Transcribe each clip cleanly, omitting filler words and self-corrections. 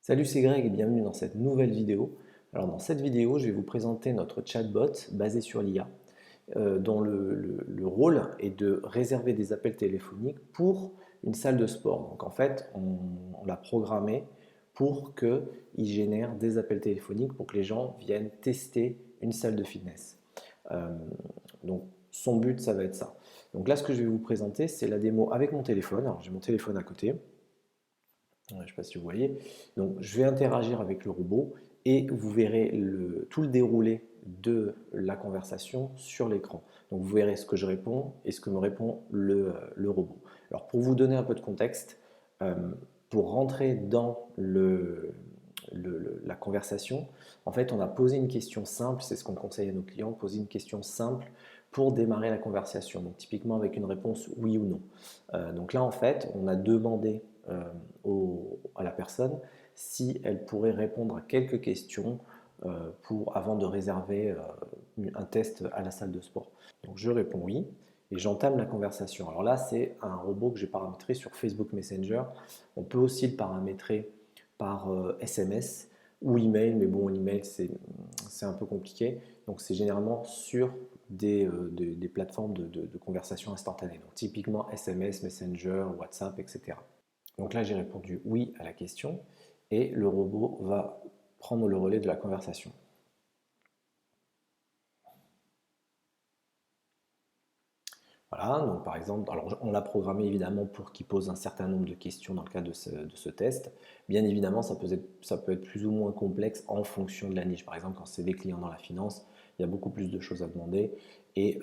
Salut, c'est Greg et bienvenue dans cette nouvelle vidéo. Alors dans cette vidéo, je vais vous présenter notre chatbot basé sur l'IA, dont le rôle est de réserver des appels téléphoniques pour une salle de sport. Donc en fait, on l'a programmé pour qu'il génère des appels téléphoniques pour que les gens viennent tester une salle de fitness. Euh, donc son but, ça va être ça. Donc là, ce que je vais vous présenter, c'est la démo avec mon téléphone. Alors j'ai mon téléphone à côté. Je ne sais pas si vous voyez. Donc, je vais interagir avec le robot et vous verrez tout le déroulé de la conversation sur l'écran. Donc, vous verrez ce que je réponds et ce que me répond le robot. Alors, pour vous donner un peu de contexte, euh, pour rentrer dans la conversation, en fait, on a posé une question simple, c'est ce qu'on conseille à nos clients, poser une question simple pour démarrer la conversation. Donc, typiquement avec une réponse oui ou non. Donc là, en fait, on a demandé à la personne si elle pourrait répondre à quelques questions avant de réserver un test à la salle de sport. Donc je réponds oui et j'entame la conversation. Alors là, c'est un robot que j'ai paramétré sur Facebook Messenger. On peut aussi le paramétrer par SMS ou email, mais bon, l'email c'est un peu compliqué. Donc c'est généralement sur des plateformes de conversation instantanée. Donc typiquement SMS, Messenger, WhatsApp, etc. Donc là, j'ai répondu oui à la question et le robot va prendre le relais de la conversation. Voilà, donc par exemple, alors on l'a programmé évidemment pour qu'il pose un certain nombre de questions dans le cadre de ce test. Bien évidemment, ça peut être plus ou moins complexe en fonction de la niche. Par exemple, quand c'est des clients dans la finance, il y a beaucoup plus de choses à demander et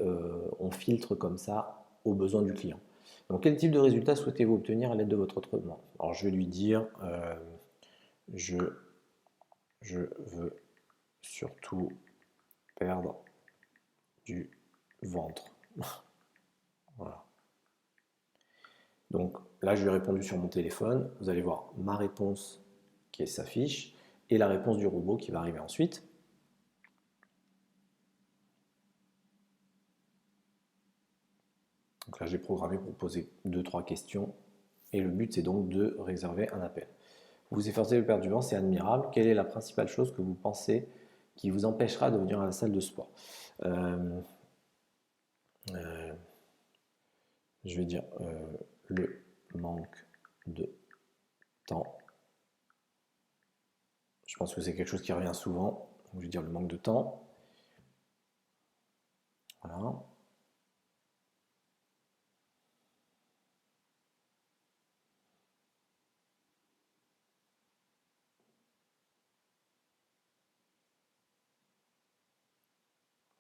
on filtre comme ça aux besoins du client. Donc quel type de résultat souhaitez-vous obtenir à l'aide de votre traitement? Alors je vais lui dire, je, je veux surtout perdre du ventre. Voilà. Donc là, je lui ai répondu sur mon téléphone. Vous allez voir ma réponse qui s'affiche et la réponse du robot qui va arriver ensuite. Donc là, j'ai programmé pour poser 2-3 questions et le but, c'est donc de réserver un appel. Vous vous efforcez de perdre du ventre, c'est admirable. Quelle est la principale chose que vous pensez qui vous empêchera de venir à la salle de sport? euh, euh, Je vais dire le manque de temps. Je pense que c'est quelque chose qui revient souvent. Donc, je vais dire le manque de temps. Voilà.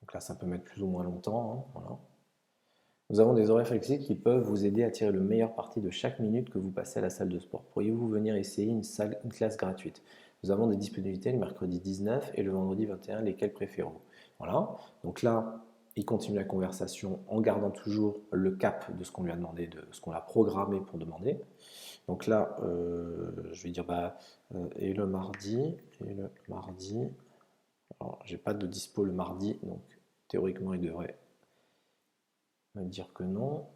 Donc là, ça peut mettre plus ou moins longtemps, hein, voilà. Nous avons des horaires flexibles qui peuvent vous aider à tirer le meilleur parti de chaque minute que vous passez à la salle de sport. Pourriez-vous venir essayer une classe gratuite? Nous avons des disponibilités le mercredi 19 et le vendredi 21, lesquels préférez-vous? Voilà. Donc là, il continue la conversation en gardant toujours le cap de ce qu'on lui a demandé, de ce qu'on a programmé pour demander. Donc là, je vais dire et le mardi, Alors, j'ai pas de dispo le mardi, donc théoriquement, il devrait me dire que non.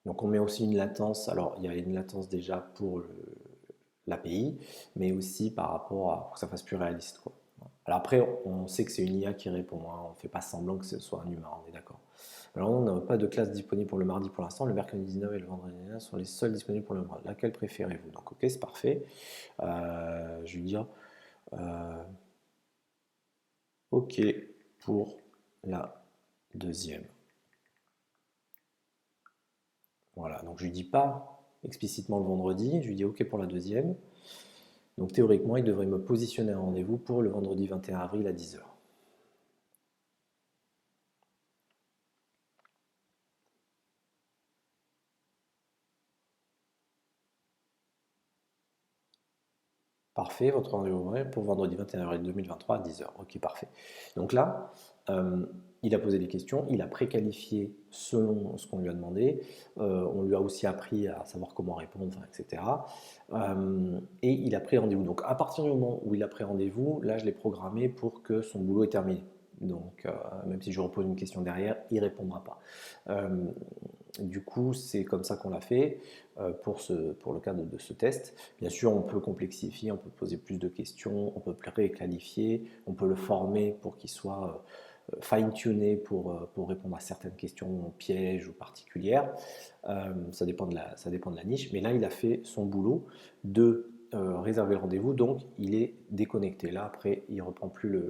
Donc on met aussi une latence, alors il y a une latence déjà pour l'API, mais aussi par rapport pour que ça fasse plus réaliste, quoi. Alors après, on sait que c'est une IA qui répond, hein, on ne fait pas semblant que ce soit un humain, on est d'accord. Alors on n'a pas de classe disponible pour le mardi pour l'instant, le mercredi 19 et le vendredi 19 sont les seuls disponibles pour le mois. Laquelle préférez-vous? Donc ok, c'est parfait. Je vais dire ok pour la deuxième. Voilà, donc je lui dis pas explicitement le vendredi, je lui dis ok pour la deuxième. Donc théoriquement, il devrait me positionner un rendez-vous pour le vendredi 21 avril à 10 h. Parfait, votre rendez-vous est pour vendredi 21 avril 2023 à 10 h. Ok, parfait. Donc là, Il a posé des questions, il a préqualifié selon ce qu'on lui a demandé, on lui a aussi appris à savoir comment répondre, enfin, etc. Et il a pris rendez-vous. Donc à partir du moment où il a pris rendez-vous, là je l'ai programmé pour que son boulot est terminé. Donc même si je repose une question derrière, il ne répondra pas. Du coup, c'est comme ça qu'on l'a fait pour le cadre de ce test. Bien sûr, on peut complexifier, on peut poser plus de questions, on peut préqualifier, on peut le former pour qu'il soit fine-tuné pour répondre à certaines questions pièges ou particulières. Ça dépend de la niche. Mais là, il a fait son boulot de réserver le rendez-vous, donc il est déconnecté. Là, après, il ne reprend plus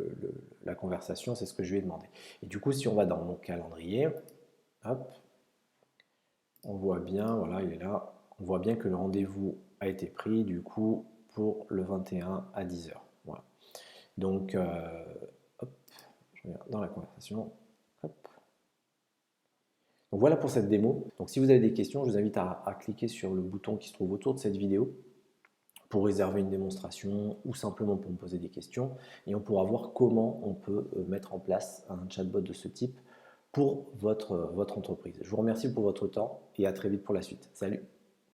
la conversation, c'est ce que je lui ai demandé. Et du coup, si on va dans mon calendrier, hop, on voit bien, voilà, il est là, on voit bien que le rendez-vous a été pris, du coup, pour le 21 à 10h. Voilà. Donc, hop, je reviens dans la conversation. Hop. Donc voilà pour cette démo. Donc si vous avez des questions, je vous invite à cliquer sur le bouton qui se trouve autour de cette vidéo pour réserver une démonstration ou simplement pour me poser des questions. Et on pourra voir comment on peut mettre en place un chatbot de ce type pour votre entreprise. Je vous remercie pour votre temps et à très vite pour la suite. Salut!